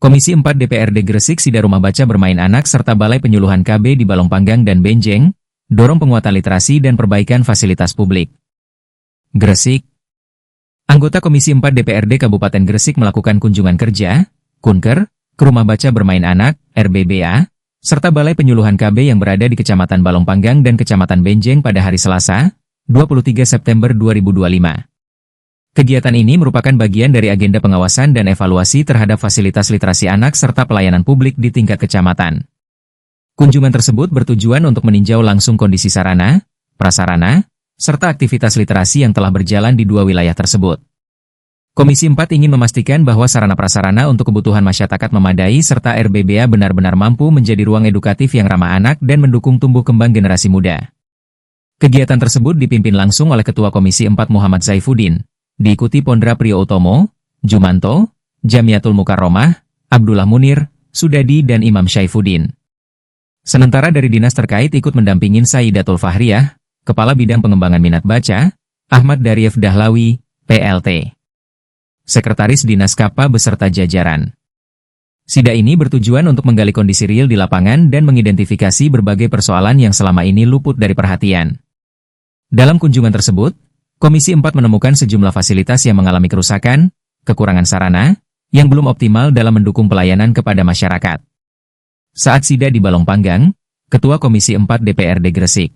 Komisi 4 DPRD Gresik sida rumah baca bermain anak serta balai penyuluhan KB di Balong Panggang dan Benjeng, dorong penguatan literasi dan perbaikan fasilitas publik. Gresik. Anggota Komisi 4 DPRD Kabupaten Gresik melakukan kunjungan kerja, kunker, ke rumah baca bermain anak, RBBA, serta balai penyuluhan KB yang berada di Kecamatan Balong Panggang dan Kecamatan Benjeng pada hari Selasa, 23 September 2025. Kegiatan ini merupakan bagian dari agenda pengawasan dan evaluasi terhadap fasilitas literasi anak serta pelayanan publik di tingkat kecamatan. Kunjungan tersebut bertujuan untuk meninjau langsung kondisi sarana, prasarana, serta aktivitas literasi yang telah berjalan di dua wilayah tersebut. Komisi 4 ingin memastikan bahwa sarana prasarana untuk kebutuhan masyarakat memadai serta RBBA benar-benar mampu menjadi ruang edukatif yang ramah anak dan mendukung tumbuh kembang generasi muda. Kegiatan tersebut dipimpin langsung oleh Ketua Komisi 4 Muhammad Zaifuddin, diikuti Pondra Priyo Utomo, Jumanto, Jamiatul Mukarromah, Abdullah Munir, Sudadi dan Imam Syaifuddin. Sementara dari dinas terkait ikut mendampingin Sayyidatul Fahriyah, Kepala Bidang Pengembangan Minat Baca, Ahmad Daryef Dahlawi, PLT. Sekretaris Dinas Kapa beserta jajaran. Sida ini bertujuan untuk menggali kondisi real di lapangan dan mengidentifikasi berbagai persoalan yang selama ini luput dari perhatian. Dalam kunjungan tersebut, Komisi 4 menemukan sejumlah fasilitas yang mengalami kerusakan, kekurangan sarana, yang belum optimal dalam mendukung pelayanan kepada masyarakat. Saat sida di Balong Panggang, Ketua Komisi 4 DPRD Gresik,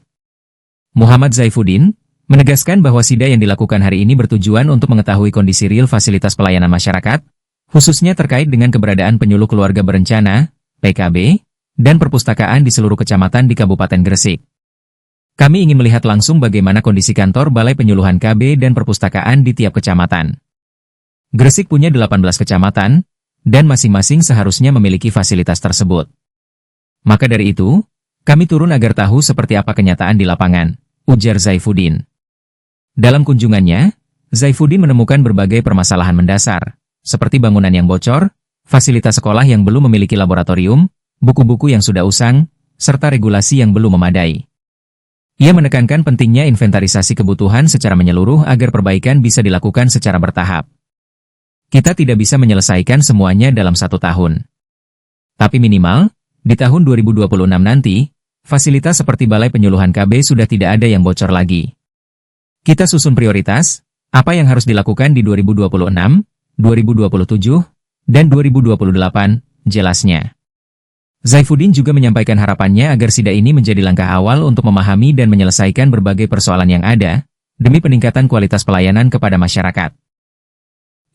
Muhammad Zaifuddin, menegaskan bahwa sida yang dilakukan hari ini bertujuan untuk mengetahui kondisi real fasilitas pelayanan masyarakat, khususnya terkait dengan keberadaan penyuluh keluarga berencana, PKB, dan perpustakaan di seluruh kecamatan di Kabupaten Gresik. Kami ingin melihat langsung bagaimana kondisi kantor Balai Penyuluhan KB dan perpustakaan di tiap kecamatan. Gresik punya 18 kecamatan, dan masing-masing seharusnya memiliki fasilitas tersebut. Maka dari itu, kami turun agar tahu seperti apa kenyataan di lapangan, ujar Zaifuddin. Dalam kunjungannya, Zaifuddin menemukan berbagai permasalahan mendasar, seperti bangunan yang bocor, fasilitas sekolah yang belum memiliki laboratorium, buku-buku yang sudah usang, serta regulasi yang belum memadai. Ia menekankan pentingnya inventarisasi kebutuhan secara menyeluruh agar perbaikan bisa dilakukan secara bertahap. Kita tidak bisa menyelesaikan semuanya dalam 1 tahun. Tapi minimal, di tahun 2026 nanti, fasilitas seperti Balai Penyuluhan KB sudah tidak ada yang bocor lagi. Kita susun prioritas, apa yang harus dilakukan di 2026, 2027, dan 2028, jelasnya. Zaifuddin juga menyampaikan harapannya agar sida ini menjadi langkah awal untuk memahami dan menyelesaikan berbagai persoalan yang ada, demi peningkatan kualitas pelayanan kepada masyarakat.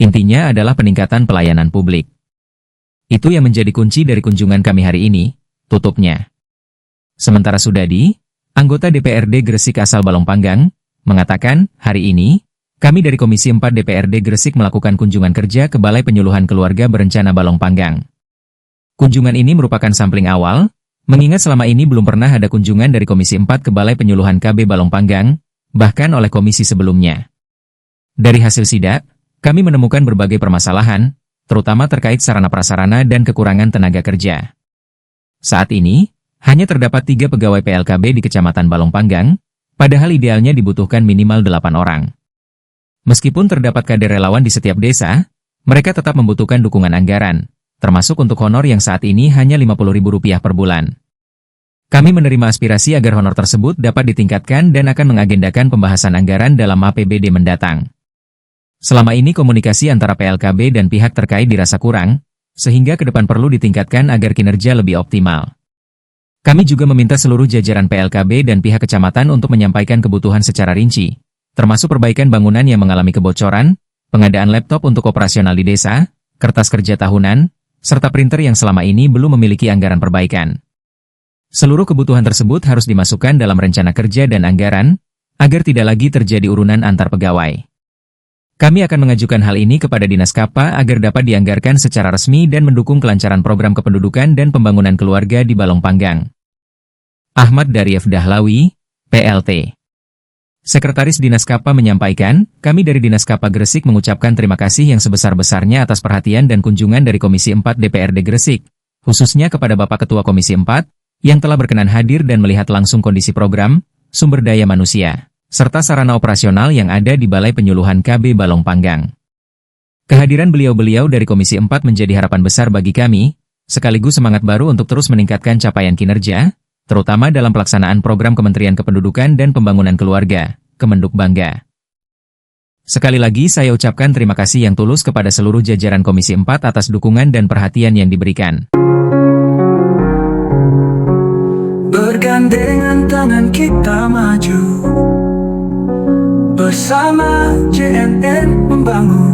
Intinya adalah peningkatan pelayanan publik. Itu yang menjadi kunci dari kunjungan kami hari ini, tutupnya. Sementara Sudadi, anggota DPRD Gresik asal Balong Panggang, mengatakan, hari ini, kami dari Komisi 4 DPRD Gresik melakukan kunjungan kerja ke Balai Penyuluhan Keluarga Berencana Balong Panggang. Kunjungan ini merupakan sampling awal, mengingat selama ini belum pernah ada kunjungan dari Komisi 4 ke Balai Penyuluhan KB Balong Panggang, bahkan oleh komisi sebelumnya. Dari hasil sidak, kami menemukan berbagai permasalahan, terutama terkait sarana prasarana dan kekurangan tenaga kerja. Saat ini, hanya terdapat 3 pegawai PLKB di Kecamatan Balong Panggang, padahal idealnya dibutuhkan minimal 8 orang. Meskipun terdapat kader relawan di setiap desa, mereka tetap membutuhkan dukungan anggaran, termasuk untuk honor yang saat ini hanya Rp50.000 per bulan. Kami menerima aspirasi agar honor tersebut dapat ditingkatkan dan akan mengagendakan pembahasan anggaran dalam APBD mendatang. Selama ini komunikasi antara PLKB dan pihak terkait dirasa kurang, sehingga ke depan perlu ditingkatkan agar kinerja lebih optimal. Kami juga meminta seluruh jajaran PLKB dan pihak kecamatan untuk menyampaikan kebutuhan secara rinci, termasuk perbaikan bangunan yang mengalami kebocoran, pengadaan laptop untuk operasional di desa, kertas kerja tahunan, serta printer yang selama ini belum memiliki anggaran perbaikan. Seluruh kebutuhan tersebut harus dimasukkan dalam rencana kerja dan anggaran, agar tidak lagi terjadi urunan antar pegawai. Kami akan mengajukan hal ini kepada Dinas Kapa agar dapat dianggarkan secara resmi dan mendukung kelancaran program kependudukan dan pembangunan keluarga di Balong Panggang. Ahmad Daryef Dahlawi, PLT. Sekretaris Dinas Kapa menyampaikan, kami dari Dinas Kapa Gresik mengucapkan terima kasih yang sebesar-besarnya atas perhatian dan kunjungan dari Komisi 4 DPRD Gresik, khususnya kepada Bapak Ketua Komisi 4, yang telah berkenan hadir dan melihat langsung kondisi program, sumber daya manusia, serta sarana operasional yang ada di Balai Penyuluhan KB Balong Panggang. Kehadiran beliau-beliau dari Komisi 4 menjadi harapan besar bagi kami, sekaligus semangat baru untuk terus meningkatkan capaian kinerja, terutama dalam pelaksanaan program Kementerian Kependudukan dan Pembangunan Keluarga, Kemenduk Bangga. Sekali lagi saya ucapkan terima kasih yang tulus kepada seluruh jajaran Komisi 4 atas dukungan dan perhatian yang diberikan. Bergandengan tangan kita maju, bersama JNN membangun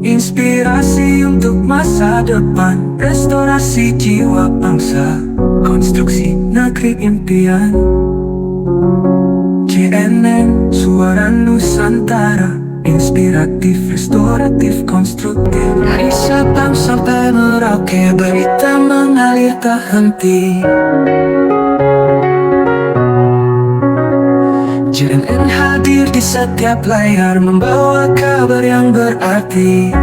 inspirasi untuk masa depan, restorasi jiwa bangsa, konstruksi negeri impian. JNN, suara Nusantara, inspiratif, restoratif, konstruktif. Dari Sabang sampai Merauke, berita mengalir tak henti. JNN hadir di setiap layar, membawa kabar yang berarti.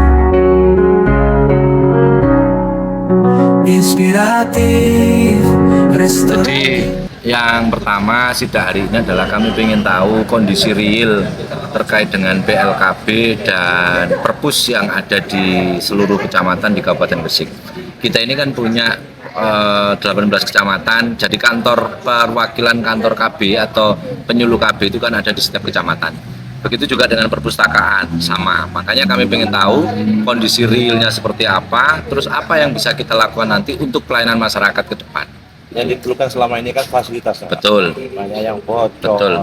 Inspiratif, restoratif. Yang pertama sidak hari ini adalah kami ingin tahu kondisi real terkait dengan PLKB dan perpus yang ada di seluruh kecamatan di Kabupaten Gresik. Kita ini kan punya 18 kecamatan, jadi kantor perwakilan kantor KB atau penyuluh KB itu kan ada di setiap kecamatan. Begitu juga dengan perpustakaan, sama. Makanya kami ingin tahu kondisi realnya seperti apa, terus apa yang bisa kita lakukan nanti untuk pelayanan masyarakat ke depan. Yang diperlukan selama ini kan fasilitas. Betul. Banyak yang bocor. Betul.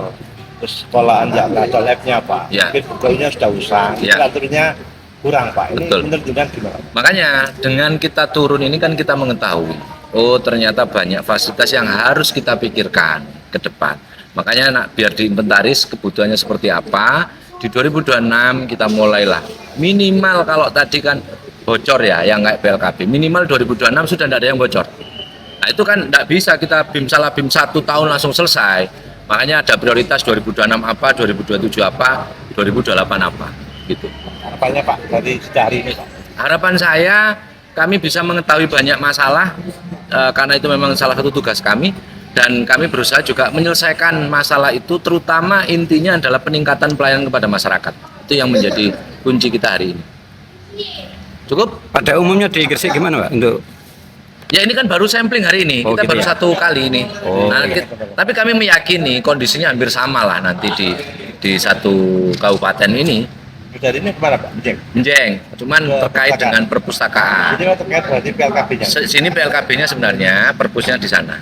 Terus sekolahan nggak ada labnya Pak. Ya. Mungkin pegawainya sudah usang, Ya. aturnya kurang Pak. Ini Betul. menurut Anda gimana? Makanya dengan kita turun ini kan kita mengetahui, oh ternyata banyak fasilitas yang harus kita pikirkan ke depan. Makanya biar diinventaris kebutuhannya seperti apa, di 2026 kita mulailah. Minimal kalau tadi kan bocor ya, yang kayak PLKB, minimal 2026 sudah tidak ada yang bocor. Nah itu kan tidak bisa kita BIM 1 tahun langsung selesai. Makanya ada prioritas 2026 apa, 2027 apa, 2028 apa gitu. Harapannya Pak dari hari ini Pak? Harapan saya kami bisa mengetahui banyak masalah karena itu memang salah satu tugas kami, dan kami berusaha juga menyelesaikan masalah itu, terutama intinya adalah peningkatan pelayanan kepada masyarakat. Itu yang menjadi kunci kita hari ini. Cukup? Pada umumnya di Gresik gimana Pak untuk? Ya ini kan baru sampling hari ini, Oh, kita gitu baru ya? satu kali ini. Oh, Nah, iya. tapi kami meyakini kondisinya hampir sama lah nanti di satu kabupaten ini. Dari ini kemana Pak? Bijeng. Menjeng, cuman Ke terkait perpustakaan. dengan perpustakaan. Jadi terkait berarti PLKB-nya. Sini PLKB-nya sebenarnya, perpusnya di sana.